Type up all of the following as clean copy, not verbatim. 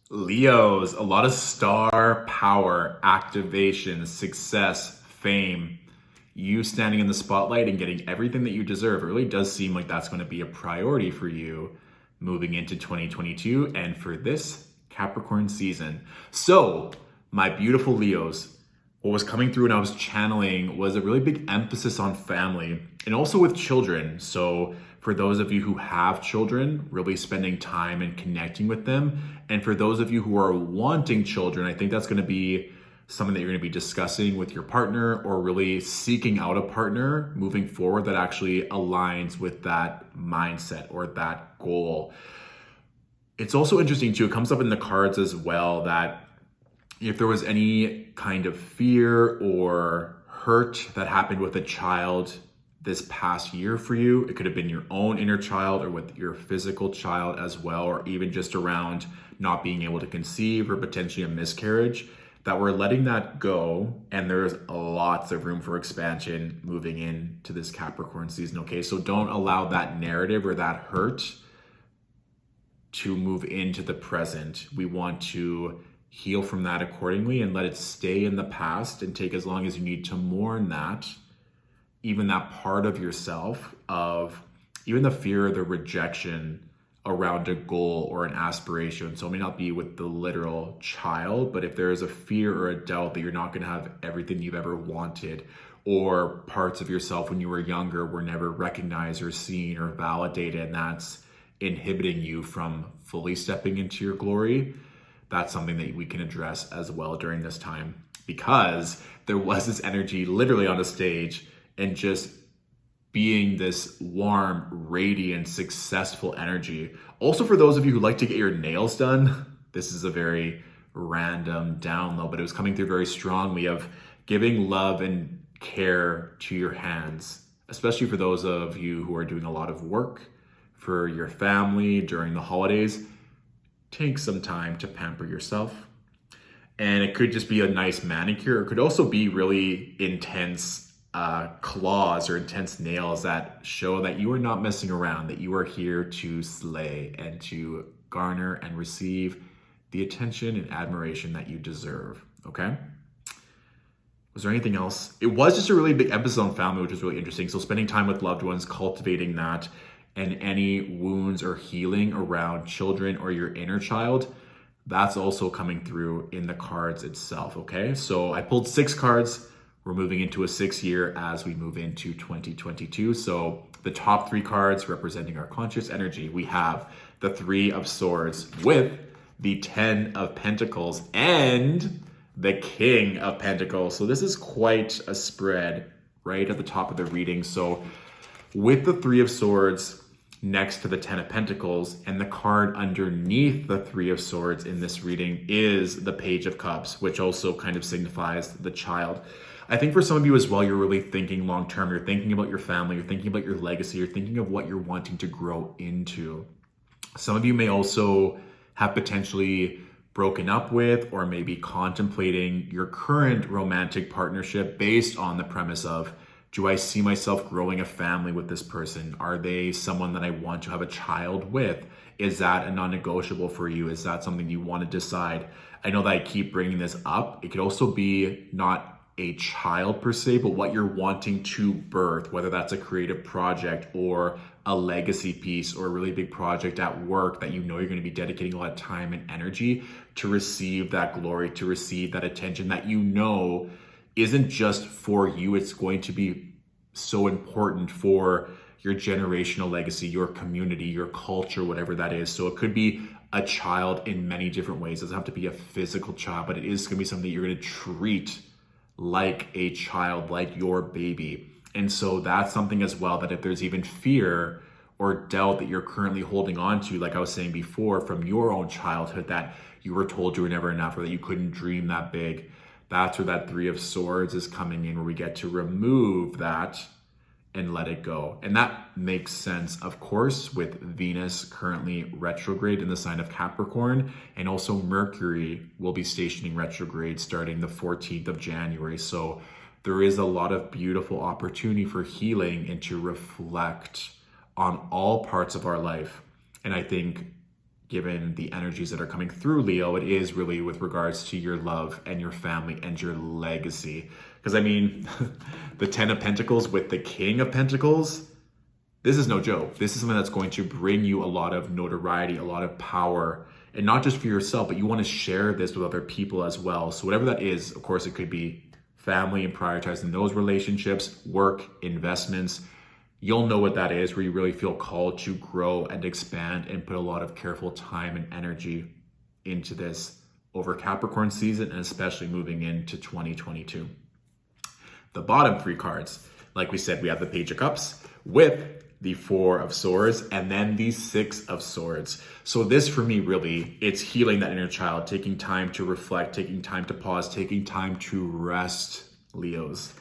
Leos, a lot of star power, activation, success, fame, you standing in the spotlight and getting everything that you deserve. It really does seem like that's going to be a priority for you moving into 2022 and for this Capricorn season. So, my beautiful Leos, what was coming through and I was channeling was a really big emphasis on family and also with children. So, for those of you who have children, really spending time and connecting with them. And for those of you who are wanting children, I think that's going to be something that you're going to be discussing with your partner or really seeking out a partner moving forward that actually aligns with that mindset or that goal. It's also interesting too, it comes up in the cards as well that if there was any kind of fear or hurt that happened with a child this past year for you, it could have been your own inner child or with your physical child as well, or even just around not being able to conceive or potentially a miscarriage, that we're letting that go. And there's lots of room for expansion moving into this Capricorn season, okay? So don't allow that narrative or that hurt to move into the present. We want to heal from that accordingly and let it stay in the past and take as long as you need to mourn that, even that part of yourself of even the fear or the rejection around a goal or an aspiration. So it may not be with the literal child, but if there is a fear or a doubt that you're not going to have everything you've ever wanted, or parts of yourself when you were younger were never recognized or seen or validated, and that's inhibiting you from fully stepping into your glory, that's something that we can address as well during this time, because there was this energy literally on a stage and just being this warm, radiant, successful energy. Also, for those of you who like to get your nails done, this is a very random download, but it was coming through very strong. We have giving love and care to your hands, especially for those of you who are doing a lot of work for your family during the holidays. Take some time to pamper yourself. And it could just be a nice manicure. It could also be really intense claws or intense nails that show that you are not messing around, that you are here to slay and to garner and receive the attention and admiration that you deserve, okay? Was there anything else? It was just a really big emphasis on family, which is really interesting. So spending time with loved ones, cultivating that, and any wounds or healing around children or your inner child, that's also coming through in the cards itself, okay? So I pulled 6 cards. We're moving into a 6th year as we move into 2022. So the top 3 cards representing our conscious energy, we have the 3 of Swords with the 10 of Pentacles and the King of Pentacles. So this is quite a spread right at the top of the reading. So with the 3 of Swords next to the 10 of Pentacles, and the card underneath the 3 of Swords in this reading is the Page of Cups, which also kind of signifies the child. I think for some of you as well, you're really thinking long-term. You're thinking about your family. You're thinking about your legacy. You're thinking of what you're wanting to grow into. Some of you may also have potentially broken up with or maybe contemplating your current romantic partnership based on the premise of, do I see myself growing a family with this person? Are they someone that I want to have a child with? Is that a non-negotiable for you? Is that something you want to decide? I know that I keep bringing this up. It could also be not a child per se, but what you're wanting to birth, whether that's a creative project or a legacy piece or a really big project at work that you know you're going to be dedicating a lot of time and energy to receive that glory, to receive that attention that you know isn't just for you. It's going to be so important for your generational legacy, your community, your culture, whatever that is. So it could be a child in many different ways. It doesn't have to be a physical child, but it is going to be something you're going to treat like a child, like your baby. And so that's something as well, that if there's even fear or doubt that you're currently holding on to, like I was saying before, from your own childhood, that you were told you were never enough or that you couldn't dream that big, that's where that 3 of Swords is coming in, where we get to remove that and let it go. And that makes sense, of course, with Venus currently retrograde in the sign of Capricorn, and also Mercury will be stationing retrograde starting the 14th of January. So there is a lot of beautiful opportunity for healing and to reflect on all parts of our life. And I think given the energies that are coming through Leo, it is really with regards to your love and your family and your legacy. Because I mean, the 10 of Pentacles with the King of Pentacles, this is no joke. This is something that's going to bring you a lot of notoriety, a lot of power, and not just for yourself, but you want to share this with other people as well. So whatever that is, of course, it could be family and prioritizing those relationships, work, investments. You'll know what that is, where you really feel called to grow and expand and put a lot of careful time and energy into this over Capricorn season, and especially moving into 2022. The bottom 3 cards, like we said, we have the Page of Cups with the 4 of Swords and then the 6 of Swords. So this for me, really, it's healing that inner child, taking time to reflect, taking time to pause, taking time to rest, Leos.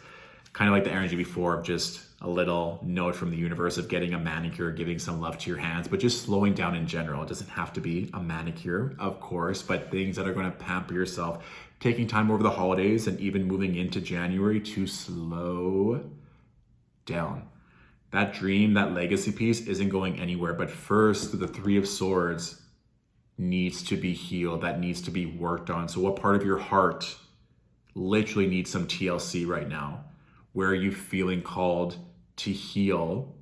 Kind of like the energy before of just a little note from the universe of getting a manicure, giving some love to your hands, but just slowing down in general. It doesn't have to be a manicure, of course, but things that are going to pamper yourself, taking time over the holidays and even moving into January to slow down. That dream, that legacy piece isn't going anywhere, but first the 3 of Swords needs to be healed. That needs to be worked on. So what part of your heart literally needs some TLC right now? Where are you feeling called to heal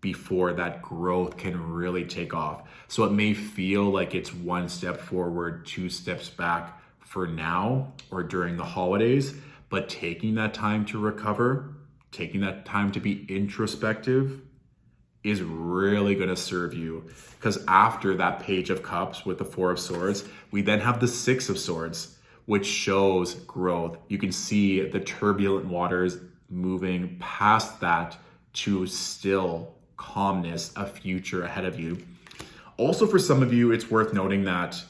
before that growth can really take off? So it may feel like it's 1 step forward, 2 steps back for now or during the holidays, but taking that time to recover, taking that time to be introspective is really going to serve you. Because after that Page of Cups with the 4 of Swords, we then have the 6 of Swords, which shows growth. You can see the turbulent waters moving past that to still calmness, a future ahead of you. Also, for some of you, it's worth noting that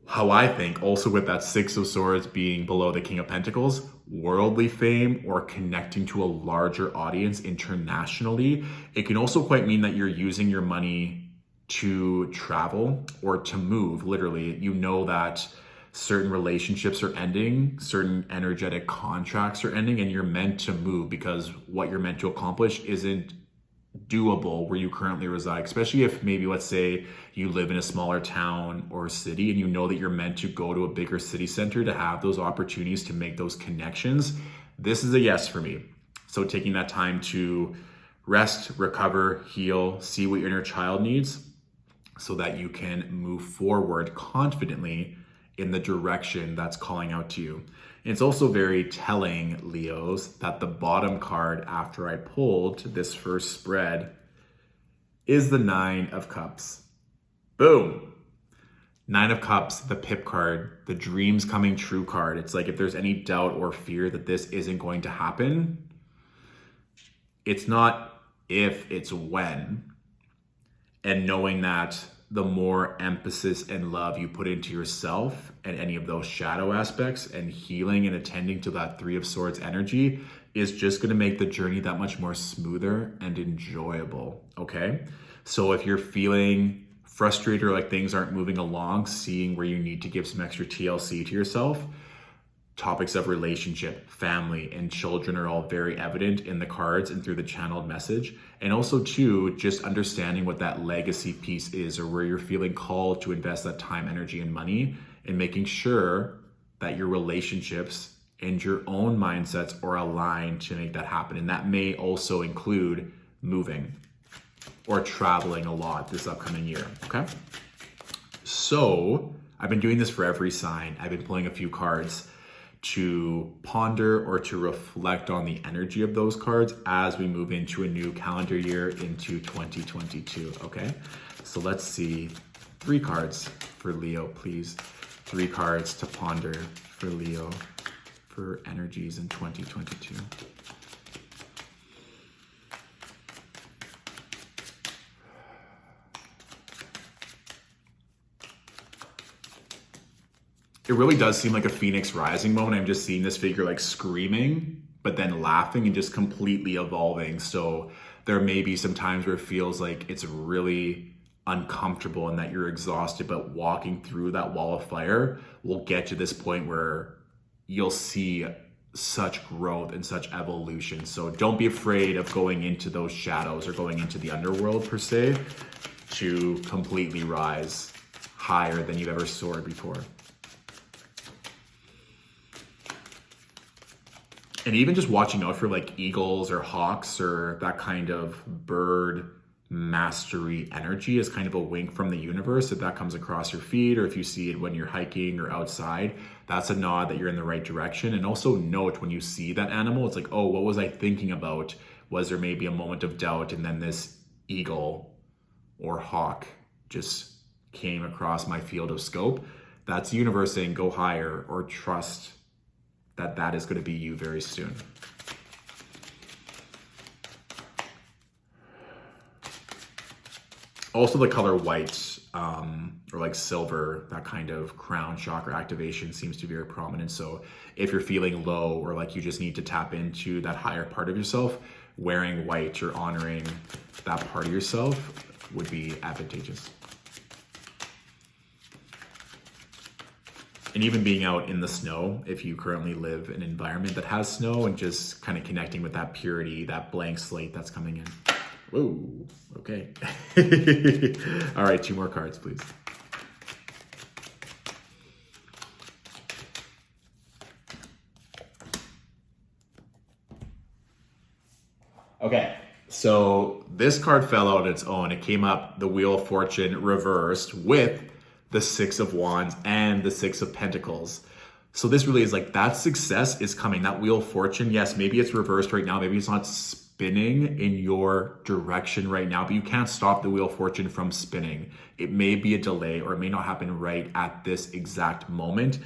how I think also with that 6 of Swords being below the King of Pentacles, worldly fame or connecting to a larger audience internationally, it can also quite mean that you're using your money to travel or to move. Literally, you know that certain relationships are ending, certain energetic contracts are ending, and you're meant to move because what you're meant to accomplish isn't doable where you currently reside, especially if maybe, let's say, you live in a smaller town or city and you know that you're meant to go to a bigger city center to have those opportunities to make those connections. This is a yes for me. So taking that time to rest, recover, heal, see what your inner child needs so that you can move forward confidently in the direction that's calling out to you. And it's also very telling, Leos, that the bottom card after I pulled this first spread is the 9 of Cups. Boom. 9 of Cups, the pip card, the dreams coming true card. It's like if there's any doubt or fear that this isn't going to happen, it's not if, it's when. And knowing that the more emphasis and love you put into yourself and any of those shadow aspects and healing and attending to that 3 of Swords energy is just going to make the journey that much more smoother and enjoyable. Okay. So if you're feeling frustrated or like things aren't moving along, seeing where you need to give some extra TLC to yourself, topics of relationship, family, and children are all very evident in the cards and through the channeled message. And also too, just understanding what that legacy piece is or where you're feeling called to invest that time, energy, and money, and making sure that your relationships and your own mindsets are aligned to make that happen. And that may also include moving or traveling a lot this upcoming year, okay? So I've been doing this for every sign. I've been pulling a few cards to ponder or to reflect on the energy of those cards as we move into a new calendar year into 2022, okay? So let's see, 3 cards for Leo, please. 3 cards to ponder for Leo for energies in 2022. It really does seem like a phoenix rising moment. I'm just seeing this figure like screaming, but then laughing and just completely evolving. So there may be some times where it feels like it's really uncomfortable and that you're exhausted, but walking through that wall of fire will get to this point where you'll see such growth and such evolution. So don't be afraid of going into those shadows or going into the underworld per se. to completely rise higher than you've ever soared before. And even just watching out for like eagles or hawks or that kind of bird mastery energy is kind of a wink from the universe. If that comes across your feed, or if you see it when you're hiking or outside, that's a nod that you're in the right direction. And also note when you see that animal, it's like, oh, what was I thinking about? Was there maybe a moment of doubt? And then this eagle or hawk just came across my field of scope. That's the universe saying go higher, or trust that that is going to be you very soon. Also the color white or like silver, that kind of crown chakra activation seems to be very prominent. So if you're feeling low or like you just need to tap into that higher part of yourself, wearing white or honoring that part of yourself would be advantageous. And even being out in the snow, if you currently live in an environment that has snow, and just kind of connecting with that purity, that blank slate that's coming in. Whoa, okay. All right, 2 more cards, please. Okay, so this card fell out on its own. It came up, the Wheel of Fortune reversed with the 6 of Wands and the 6 of Pentacles. So this really is like, that success is coming. That Wheel of Fortune, yes, maybe it's reversed right now. Maybe it's not spinning in your direction right now, but you can't stop the Wheel of Fortune from spinning. It may be a delay, or it may not happen right at this exact moment.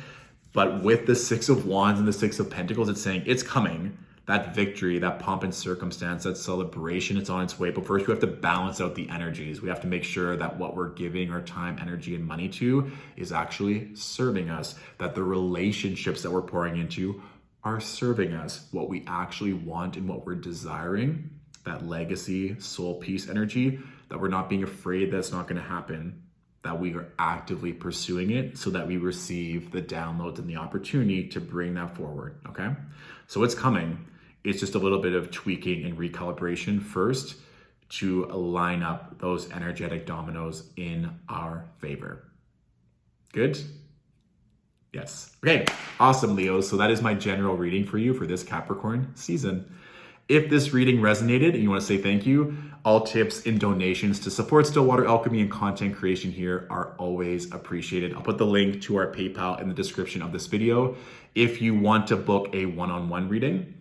But with the 6 of Wands and the 6 of Pentacles, it's saying it's coming. That victory, that pomp and circumstance, that celebration, it's on its way. But first we have to balance out the energies. We have to make sure that what we're giving our time, energy, and money to is actually serving us, that the relationships that we're pouring into are serving us, what we actually want and what we're desiring, that legacy, soul peace energy, that we're not being afraid that it's not going to happen, that we are actively pursuing it so that we receive the downloads and the opportunity to bring that forward, okay? So it's coming. It's just a little bit of tweaking and recalibration first to line up those energetic dominoes in our favor. Good? Yes. Okay, awesome, Leo. So that is my general reading for you for this Capricorn season. If this reading resonated and you want to say thank you, all tips and donations to support Stillwater Alchemy and content creation here are always appreciated. I'll put the link to our PayPal in the description of this video. If you want to book a one-on-one reading,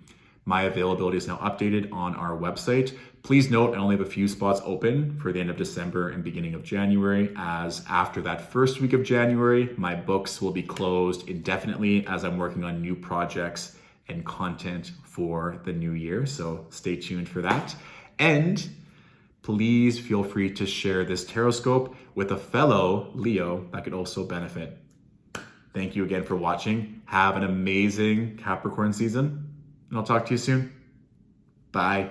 my availability is now updated on our website. Please note, I only have a few spots open for the end of December and beginning of January, as after that first week of January, my books will be closed indefinitely as I'm working on new projects and content for the new year. So stay tuned for that. And please feel free to share this Tarotscope with a fellow Leo that could also benefit. Thank you again for watching. Have an amazing Capricorn season, and I'll talk to you soon. Bye.